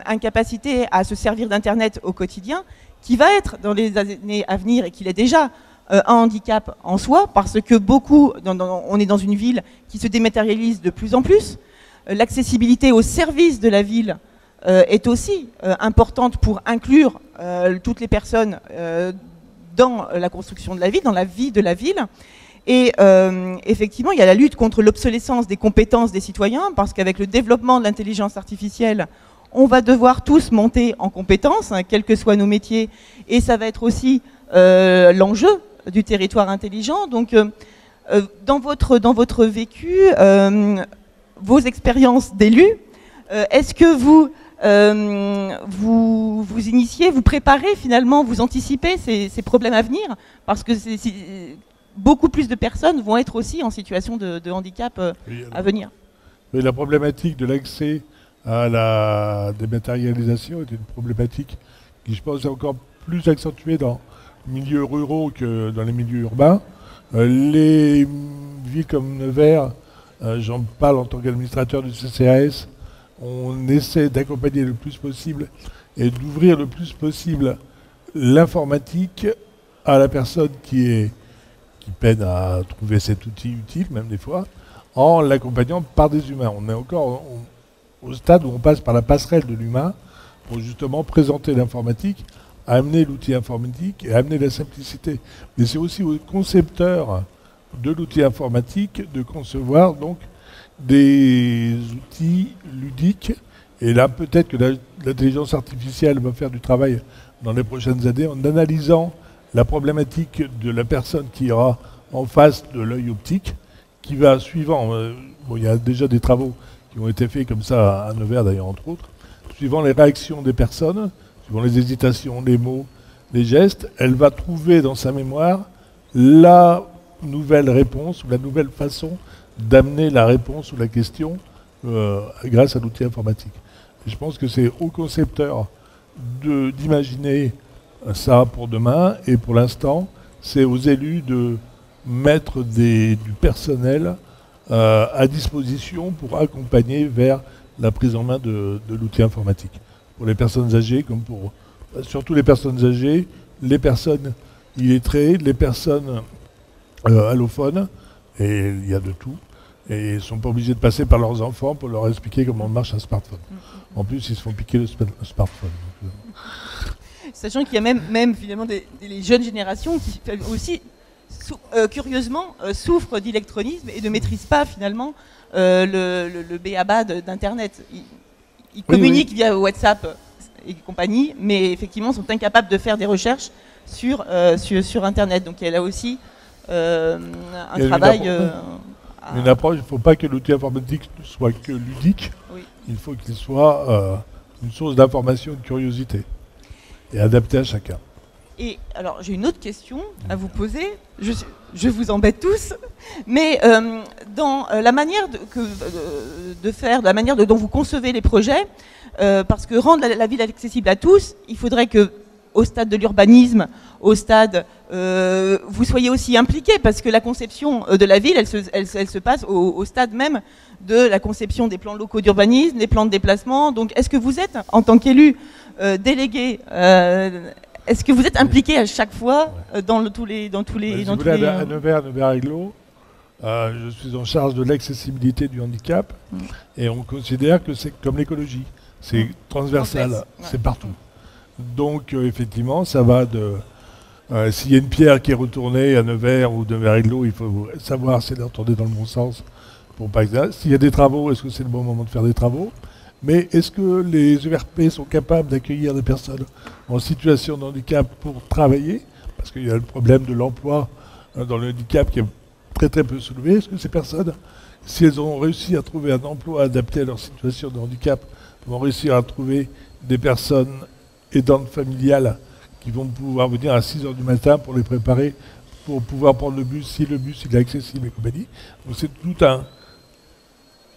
incapacité à se servir d'Internet au quotidien, qui va être dans les années à venir et qu'il est déjà un handicap en soi, parce que on est dans une ville qui se dématérialise de plus en plus. L'accessibilité aux services de la ville est aussi importante pour inclure toutes les personnes dans la construction de la ville, dans la vie de la ville. Et effectivement, il y a la lutte contre l'obsolescence des compétences des citoyens, parce qu'avec le développement de l'intelligence artificielle, on va devoir tous monter en compétences, quels que soient nos métiers, et ça va être aussi l'enjeu du territoire intelligent. Donc, dans votre vécu, vos expériences d'élus, est-ce que vous initiez, vous préparez finalement, vous anticipez ces problèmes à venir, parce que beaucoup plus de personnes vont être aussi en situation de handicap à venir. Oui, la problématique de l'accès à la dématérialisation est une problématique qui, je pense, est encore plus accentuée dans les milieux ruraux que dans les milieux urbains. Les villes comme Nevers, j'en parle en tant qu'administrateur du CCAS, on essaie d'accompagner le plus possible et d'ouvrir le plus possible l'informatique à la personne qui peine à trouver cet outil utile, même des fois, en l'accompagnant par des humains. On est encore au stade où on passe par la passerelle de l'humain pour justement présenter l'informatique, amener l'outil informatique et amener la simplicité. Mais c'est aussi aux concepteurs de l'outil informatique de concevoir donc des outils ludiques. Et là, peut-être que l'intelligence artificielle va faire du travail dans les prochaines années en analysant la problématique de la personne qui aura en face de l'œil optique, qui va suivant, il y a déjà des travaux qui ont été faits comme ça à Nevers d'ailleurs entre autres, suivant les réactions des personnes, suivant les hésitations, les mots, les gestes, elle va trouver dans sa mémoire la nouvelle réponse ou la nouvelle façon d'amener la réponse ou la question grâce à l'outil informatique. Et je pense que c'est aux concepteurs d'imaginer ça pour demain, et pour l'instant, c'est aux élus de mettre du personnel à disposition pour accompagner vers la prise en main de l'outil informatique. Pour les personnes âgées, comme pour surtout les personnes âgées, les personnes illettrées, les personnes allophones, et il y a de tout, et ils ne sont pas obligés de passer par leurs enfants pour leur expliquer comment marche un smartphone. En plus, ils se font piquer le smartphone. Donc, sachant qu'il y a même finalement les jeunes générations qui aussi curieusement souffrent d'électronisme et ne maîtrisent pas finalement le b.a.-ba d'Internet. Ils communiquent via WhatsApp et compagnie, mais effectivement sont incapables de faire des recherches sur Internet. Donc il y a là aussi un travail... Une approche, il ne faut pas que l'outil informatique soit que ludique, oui. Il faut qu'il soit une source d'information et de curiosité, et adapté à chacun. Et alors, j'ai une autre question à vous poser. Je vous embête tous, mais dans la manière de faire, la manière dont vous concevez les projets, parce que rendre la ville accessible à tous, il faudrait que, au stade de l'urbanisme, au stade, vous soyez aussi impliqués, parce que la conception de la ville, elle se passe au stade même de la conception des plans locaux d'urbanisme, des plans de déplacement. Donc, est-ce que vous êtes, en tant qu'élu délégué, est-ce que vous êtes impliqué à chaque fois dans tous les... À Nevers-Réglo, je suis en charge de l'accessibilité du handicap, et on considère que c'est comme l'écologie, c'est transversal, c'est partout. Donc effectivement, ça va de... s'il y a une pierre qui est retournée à Nevers ou Nevers-Réglo, il faut savoir si elle est retournée dans le bon sens. S'il y a des travaux, est-ce que c'est le bon moment de faire des travaux? Mais est-ce que les ERP sont capables d'accueillir des personnes en situation de handicap pour travailler? Parce qu'il y a le problème de l'emploi dans le handicap qui est très très peu soulevé. Est-ce que ces personnes, si elles ont réussi à trouver un emploi adapté à leur situation de handicap, vont réussir à trouver des personnes aidantes familiales qui vont pouvoir venir à 6 h du matin pour les préparer, pour pouvoir prendre le bus, si le bus il est accessible et compagnie. Donc c'est tout un...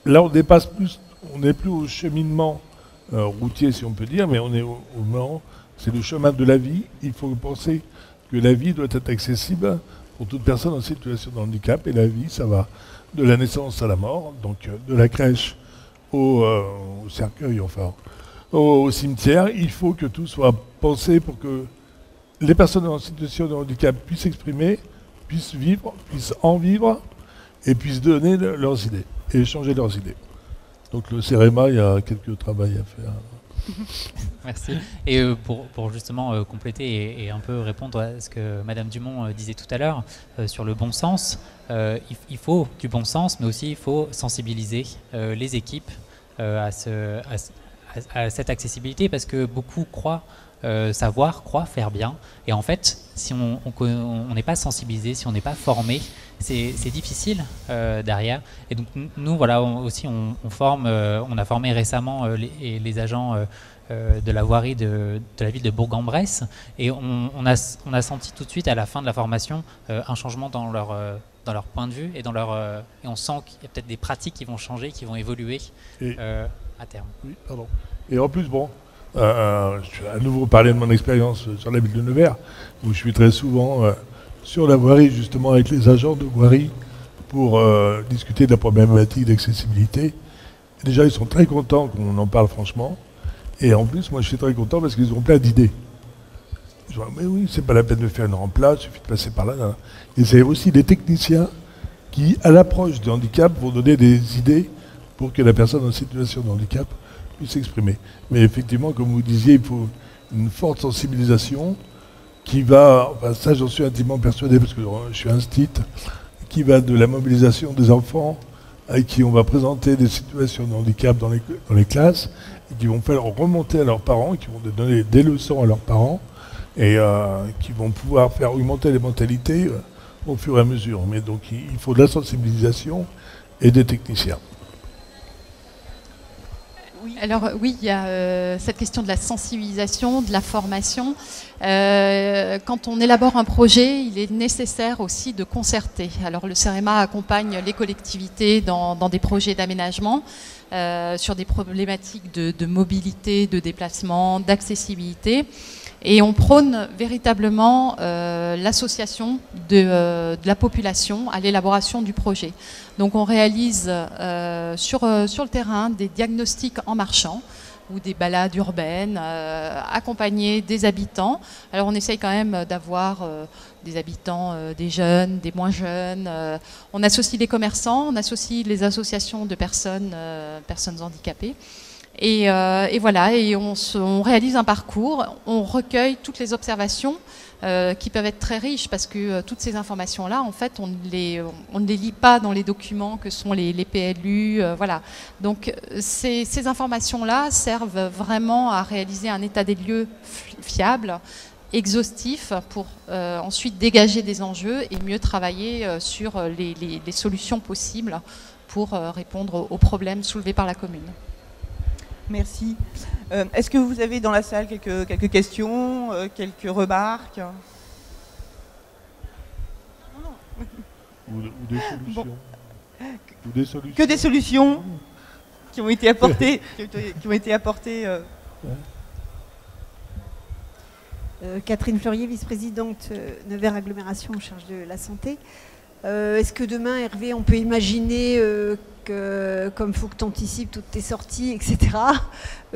Là on dépasse plus, on n'est plus au cheminement routier si on peut dire, mais on est au moment, c'est le chemin de la vie. Il faut penser que la vie doit être accessible pour toute personne en situation de handicap, et la vie ça va de la naissance à la mort, donc de la crèche au cercueil, enfin au cimetière. Il faut que tout soit pensé pour que les personnes en situation de handicap puissent s'exprimer, puissent vivre, puissent en vivre et puissent donner leurs idées et échanger leurs idées. Donc le CEREMA, il y a quelques travail à faire. Merci. Et pour justement compléter et un peu répondre à ce que Madame Dumont disait tout à l'heure sur le bon sens, il faut du bon sens, mais aussi il faut sensibiliser les équipes à cette accessibilité, parce que beaucoup croient savoir, croient faire bien, et en fait, si on n'est pas sensibilisé, si on n'est pas formé, c'est difficile derrière. Et donc nous, voilà, aussi on forme, on a formé récemment les agents de la voirie de la ville de Bourg-en-Bresse, et on a senti tout de suite à la fin de la formation un changement dans leur point de vue et et on sent qu'il y a peut-être des pratiques qui vont changer, qui vont évoluer à terme. Oui, pardon. Et en plus, bon, je vais à nouveau parler de mon expérience sur la ville de Nevers, où je suis très souvent sur la voirie, justement avec les agents de voirie, pour discuter de la problématique d'accessibilité. Déjà, ils sont très contents qu'on en parle franchement. Et en plus, moi, je suis très content parce qu'ils ont plein d'idées. Je dis, mais oui, c'est pas la peine de faire une remplace, il suffit de passer par là. Là. Et c'est aussi des techniciens qui, à l'approche du handicap, vont donner des idées pour que la personne en situation de handicap puisse s'exprimer. Mais effectivement, comme vous disiez, il faut une forte sensibilisation qui va, enfin ça j'en suis intimement persuadé parce que je suis instit, qui va de la mobilisation des enfants à qui on va présenter des situations de handicap dans les classes, et qui vont faire remonter à leurs parents, qui vont donner des leçons à leurs parents, et qui vont pouvoir faire augmenter les mentalités au fur et à mesure. Mais donc il faut de la sensibilisation et des techniciens. Alors oui, il y a cette question de la sensibilisation, de la formation. Quand on élabore un projet, il est nécessaire aussi de concerter. Alors le CEREMA accompagne les collectivités dans des projets d'aménagement sur des problématiques de mobilité, de déplacement, d'accessibilité. Et on prône véritablement l'association de la population à l'élaboration du projet. Donc on réalise sur le terrain des diagnostics en marchant ou des balades urbaines accompagnées des habitants. Alors on essaye quand même d'avoir des habitants, des jeunes, des moins jeunes. On associe les commerçants, on associe les associations de personnes handicapées. Et voilà, et on réalise un parcours, on recueille toutes les observations qui peuvent être très riches, parce que toutes ces informations-là, en fait, on ne les lit pas dans les documents que sont les PLU. Voilà. Donc ces informations-là servent vraiment à réaliser un état des lieux fiable, exhaustif, pour ensuite dégager des enjeux et mieux travailler sur les solutions possibles pour répondre aux problèmes soulevés par la commune. Merci. Est-ce que vous avez dans la salle quelques questions, quelques remarques? Ou des solutions. Bon. Ou des solutions. Que des solutions qui ont été apportées. Catherine Fleurier, vice-présidente Nevers Agglomération en charge de la santé. Est-ce que demain, Hervé, on peut imaginer que, comme il faut que tu anticipes toutes tes sorties, etc.,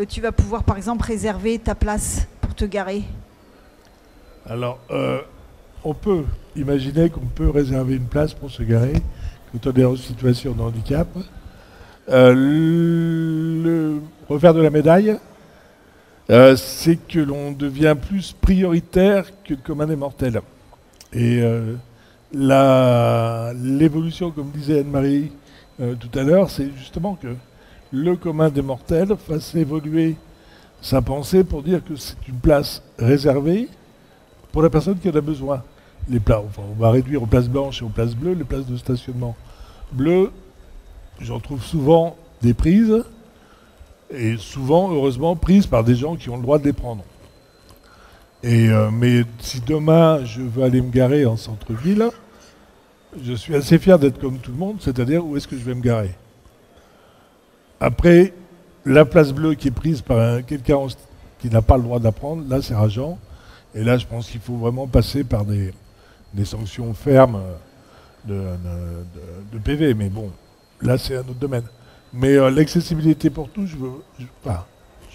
tu vas pouvoir, par exemple, réserver ta place pour te garer? Alors, on peut imaginer qu'on peut réserver une place pour se garer quand on est en situation de handicap. Le revers de la médaille, c'est que l'on devient plus prioritaire que le commun des mortels. Et l'évolution, comme disait Anne-Marie tout à l'heure, c'est justement que le commun des mortels fasse évoluer sa pensée pour dire que c'est une place réservée pour la personne qui en a besoin. on va réduire aux places blanches et aux places bleues les places de stationnement. Bleues, j'en trouve souvent des prises, et souvent, heureusement, prises par des gens qui ont le droit de les prendre. Mais si demain je veux aller me garer en centre-ville, je suis assez fier d'être comme tout le monde, c'est-à-dire où est-ce que je vais me garer. Après, la place bleue qui est prise par quelqu'un qui n'a pas le droit de la prendre, là c'est rageant. Et là je pense qu'il faut vraiment passer par des sanctions fermes de PV. Mais bon, là c'est un autre domaine. Mais l'accessibilité pour tous, je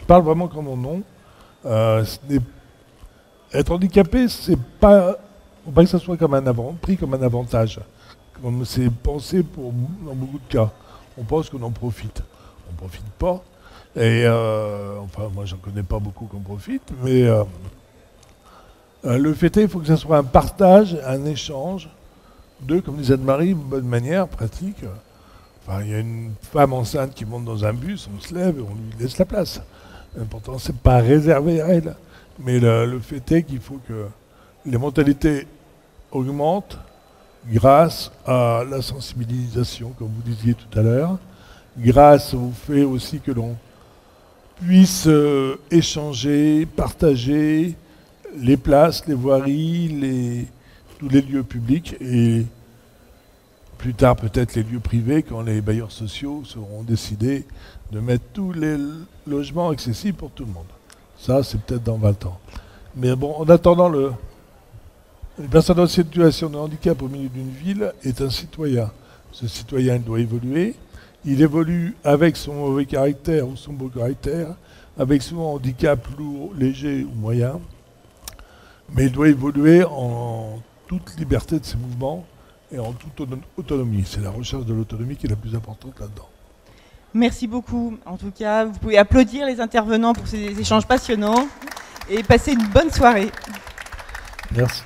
parle vraiment comme mon nom. Être handicapé, c'est pas... faut pas que ça soit comme pris comme un avantage. Comme c'est pensé dans beaucoup de cas. On pense qu'on en profite. On ne profite pas. Et enfin, moi, j'en connais pas beaucoup qui en profitent. Mais le fait est, il faut que ça soit un partage, un échange comme disait Anne-Marie, une bonne manière, pratique. Enfin, il y a une femme enceinte qui monte dans un bus, on se lève et on lui laisse la place. L'important, c'est pas réservé à elle. Mais le fait est qu'il faut que les mentalités augmentent grâce à la sensibilisation, comme vous disiez tout à l'heure, grâce au fait aussi que l'on puisse échanger, partager les places, les voiries, tous les lieux publics et plus tard peut-être les lieux privés quand les bailleurs sociaux seront décidés de mettre tous les logements accessibles pour tout le monde. Ça, c'est peut-être dans 20 ans. Mais bon, en attendant, une personne en situation de handicap au milieu d'une ville est un citoyen. Ce citoyen, il doit évoluer. Il évolue avec son mauvais caractère ou son beau caractère, avec son handicap lourd, léger ou moyen. Mais il doit évoluer en toute liberté de ses mouvements et en toute autonomie. C'est la recherche de l'autonomie qui est la plus importante là-dedans. Merci beaucoup. En tout cas, vous pouvez applaudir les intervenants pour ces échanges passionnants et passer une bonne soirée. Merci.